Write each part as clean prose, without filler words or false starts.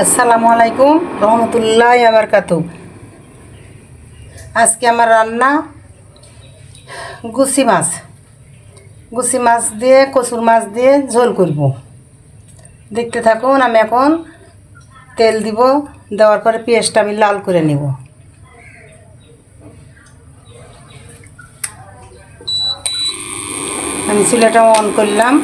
আসসালামু আলাইকুম রহমতুল্লাহ বারাকাতু। আজকে আমার রান্না গুছি মাছ দিয়ে কচুর মাছ দিয়ে ঝোল করব। দেখতে থাকুন। আমি এখন তেল দিব, দেওয়ার পরে পেঁয়াজটা আমি লাল করে নেব। আমি চুলাটা অন করলাম।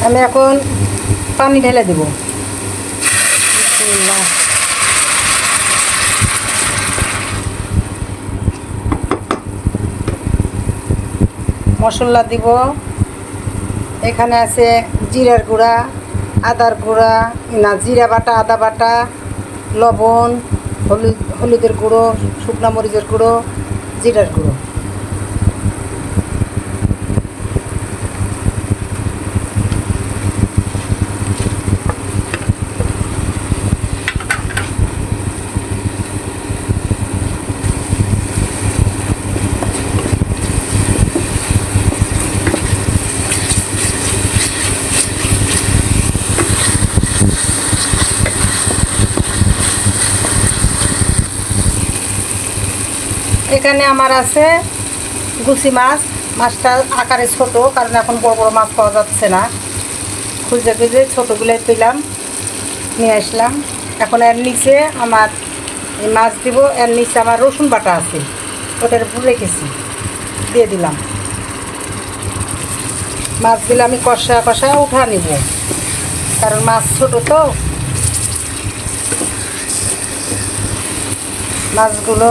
আমি এখন পানি ঢেলে দেব। মশলা দিব। এখানে আছে জিরার গুঁড়া, আদার গুঁড়া, না জিরা বাটা, আদা বাটা, লবণ, হলুদের গুঁড়ো, শুকনো মরিচের গুঁড়ো, জিরার গুঁড়ো। এখানে আমার আছে গুছি মাছ। মাছটা আকারে ছোট, কারণ এখন বড় বড় মাছ পাওয়া যাচ্ছে না। খুঁজে খুঁজে ছোটোগুলোই পেলাম, নিয়ে আসলাম। এখন এর নিচে আমার এই মাছ দিব। এর নিচে আমার রসুন বাটা আছে, ওটার উপর রেখেছি, দিয়ে দিলাম। মাছগুলো আমি কষা কষা উঠা নিব, কারণ মাছ ছোটো তো। মাছগুলো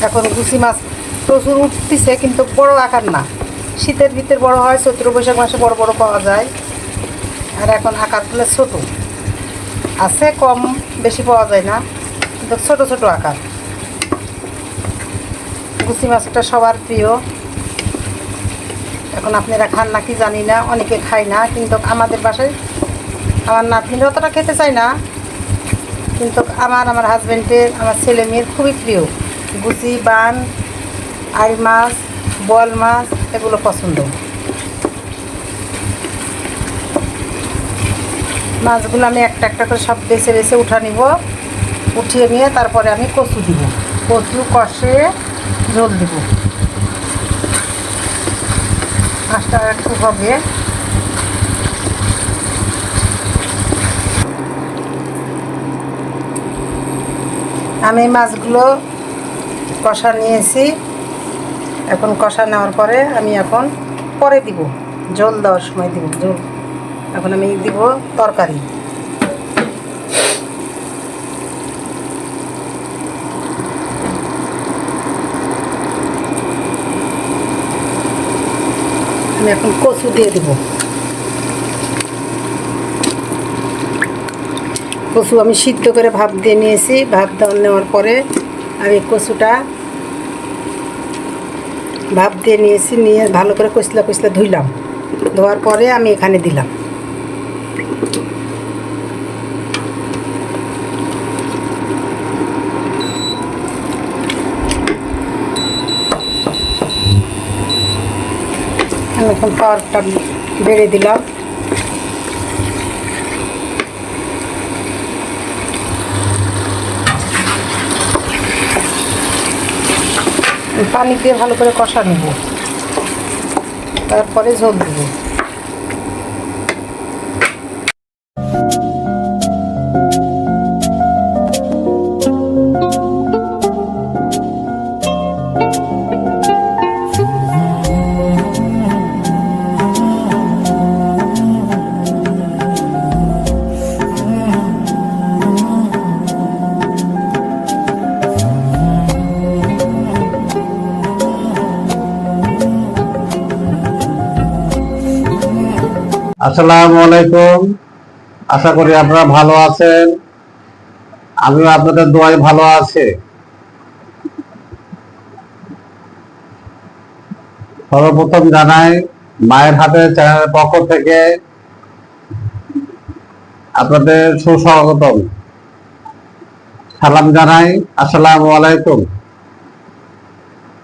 এখন গুছি মাছ প্রচুর উঠতেছে, কিন্তু বড় আকার না। শীতের ভিতর বড় হয়, চৈত্র বৈশাখ মাসে বড় বড় পাওয়া যায়। আর এখন আকারগুলো ছোট আছে, কম বেশি পাওয়া যায় না, কিন্তু ছোট ছোট আকার। গুছি মাছটা সবার প্রিয়। এখন আপনারা খান না কি জানি না, অনেকে খায় না, কিন্তু আমাদের বাসায় আমার নাতনিরা অতটা খেতে চায় না, কিন্তু আমার হাজব্যান্ডের, আমার ছেলে মেয়ের খুবই প্রিয়। গুছি, বান, আড়ি মাছ, বোয়াল মাছ এগুলো পছন্দ। মাছগুলো আমি একটা একটা করে সব বেছে বেছে উঠা নিব। উঠিয়ে নিয়ে তারপরে আমি কচু দিব, কচু কষে ঝোল দিব। মাছটা একটু হবে। আমি মাছগুলো কষা নিয়েছি। এখন কষা নেওয়ার পরে আমি এখন পরে দিব, ঝোল দেওয়ার সময় দিব ঝোল। এখন আমি দিব তরকারি। আমি এখন কচু দিয়ে দিব। কচু আমি সিদ্ধ করে ভাপ দিয়ে নিয়েছি। ভাপ নেওয়ার পরে আমি কচুটা ভাপ দিয়ে নিয়েছি, নিয়ে ভালো করে কচলা কচলা ধুইলাম। ধোয়ার পরে আমি এখানে দিলাম। আমি এখন পাওয়ারটা বেড়ে দিলাম। পানি দিয়ে ভালো করে কষা নেব, তারপরে ঝোল দেব। আসসালামু আলাইকুম। আশা করি আপনারা ভালো আছেন। আমিও আপনাদের দোয়ায় ভালো আছি। সর্বপ্রথম জানাই মায়ের হাতে চ্যানেলের পক্ষ থেকে আপনাদের সুস্বাগতম। সালাম জানাই, আসসালামু আলাইকুম।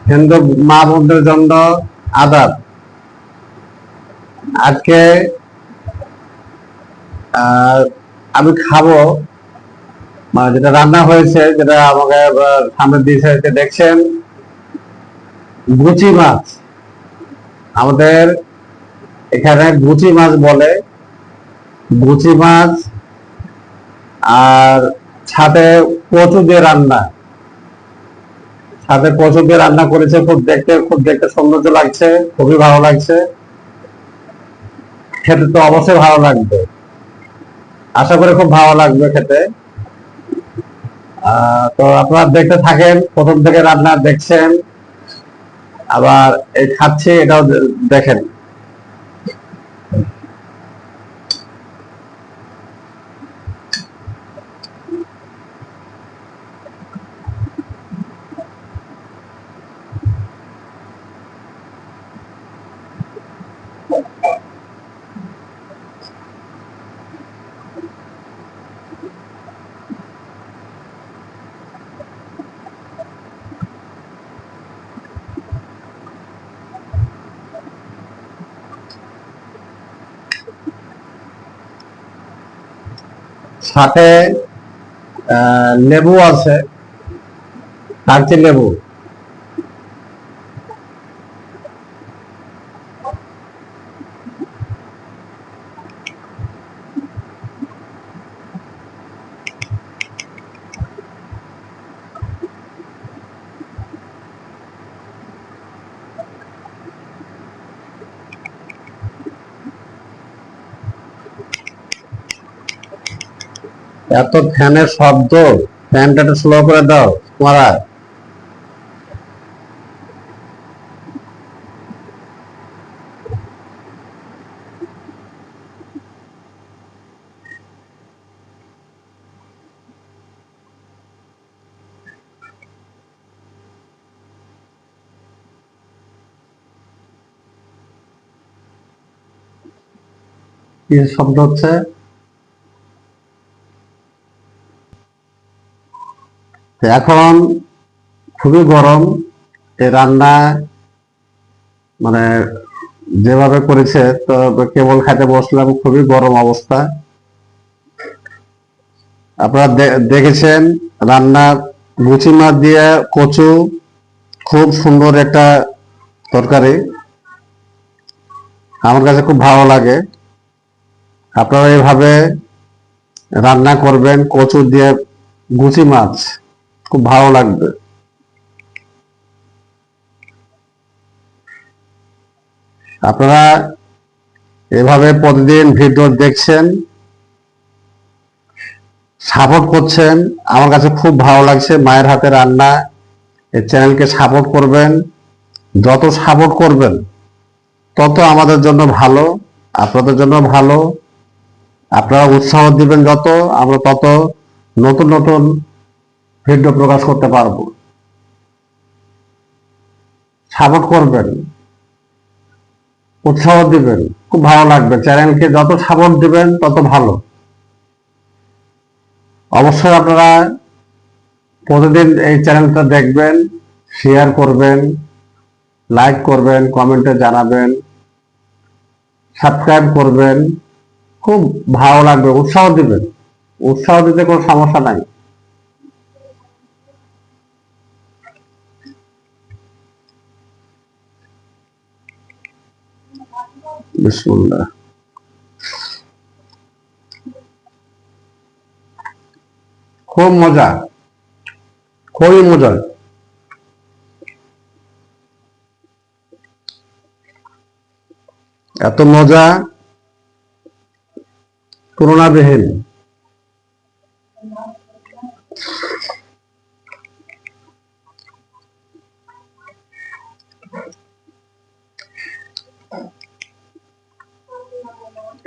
হিন্দু মা বোনদের জন্য আদাব। আজকে আমি খাবো, মানে যেটা রান্না হয়েছে, যেটা আমাকে সামনে দিয়েছে, দেখছেন গুচি মাছ। আমাদের এখানে গুচি মাছ বলে। গুচি মাছ আর সাথে কচু দিয়ে রান্না, সাথে কচু দিয়ে রান্না করেছে। খুব দেখতে সৌন্দর্য লাগছে, খুবই ভালো লাগছে। খেতে তো অবশ্যই ভালো লাগবে, আশা করি খুব ভালো লাগবে খেতে। তো আপনারা দেখতে থাকেন, প্রথম থেকে রান্না দেখছেন, আবার এই খাচ্ছে এটাও দেখেন। সাথে লেবু আছে, কাগজি লেবু। এত ফ্যানের শব্দ, ফ্যানটা একটু স্লো করে দাও তোমারা। কি শব্দ হচ্ছে? এখন খুবই গরম। এই রান্না মানে যেভাবে করেছে, তো কেবল খাইতে বসলাম, খুবই গরম অবস্থা। আপনারা দেখেছেন রান্না, গুচি মাছ দিয়ে কচু, খুব সুন্দর একটা তরকারি, আমার কাছে খুব ভালো লাগে। আপনারা এইভাবে রান্না করবেন, কচু দিয়ে গুচি মাছ, খুব ভালো লাগবে। আপনারা এভাবে প্রতিদিন ভিডিও দেখছেন, সাপোর্ট করছেন, আমার কাছে খুব ভালো লাগছে। মায়ের হাতে রান্না, এই চ্যানেলকে সাপোর্ট করবেন। যত সাপোর্ট করবেন তত আমাদের জন্য ভালো, আপনাদের জন্য ভালো। আপনারা উৎসাহ দিবেন যত, আমরা তত নতুন নতুন ভিডিও প্রকাশ করতে পারবো। সাপোর্ট করবেন, উৎসাহ দিবেন, খুব ভালো লাগবে। চ্যানেলকে যত সাপোর্ট দিবেন তত ভালো। অবশ্যই আপনারা প্রতিদিন এই চ্যানেলটা দেখবেন, শেয়ার করবেন, লাইক করবেন, কমেন্টে জানাবেন, সাবস্ক্রাইব করবেন। খুব ভালো লাগবে, উৎসাহ দিবেন। উৎসাহ দিতে কোনো সমস্যা নাই। বিসমিল্লাহ। খুব মজা, খুবই মজা। এত মজা তুলনাবিহীন।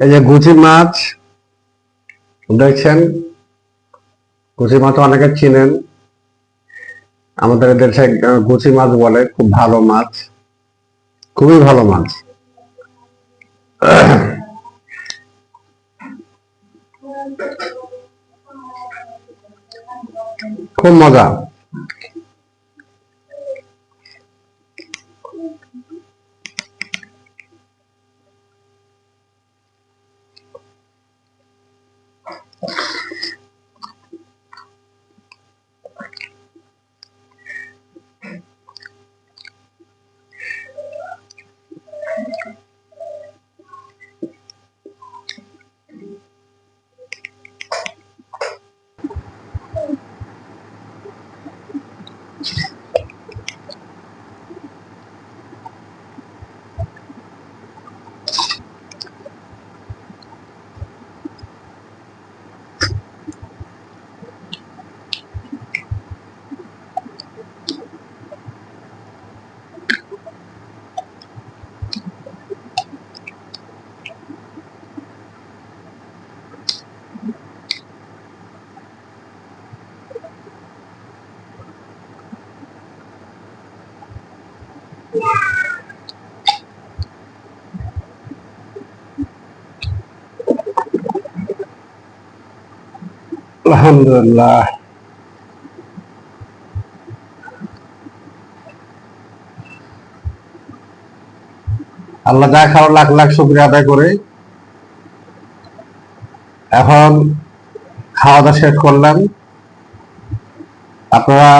এই যে গুচি মাছ দেখছেন, গুচি মাছ অনেকে চিনেন, আমাদের দেশে গুচি মাছ বলে। খুব ভালো মাছ, খুবই ভালো মাছ। খুব মজা। আলহামদুলিল্লাহ। আল্লাহ যা খাওয়া লাখ লাখ শুকরিয়া আদায় করে এখন খাওয়া দাওয়া শেষ করলাম। আপনারা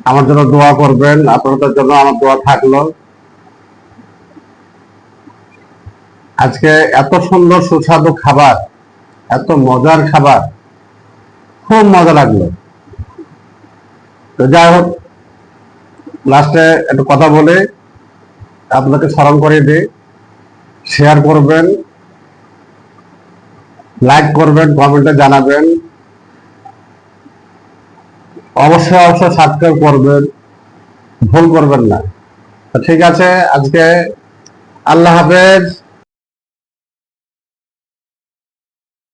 আমার জন্য দোয়া করবেন, আপনাদের জন্য আমার দোয়া থাকলো। আজকে এত সুন্দর সুস্বাদু খাবার, এত মজার খাবার, খুব মজা লাগলো। তো যাই হোক, লাস্টে একটা কথা বলে আপনাকে স্মরণ করে দিই, শেয়ার করবেন, লাইক করবেন, কমেন্টে জানাবেন, অবশ্যই অবশ্যই সাবস্ক্রাইব করবেন, ভুল করবেন না। তো ঠিক আছে, আজকে আল্লাহ হাফেজ।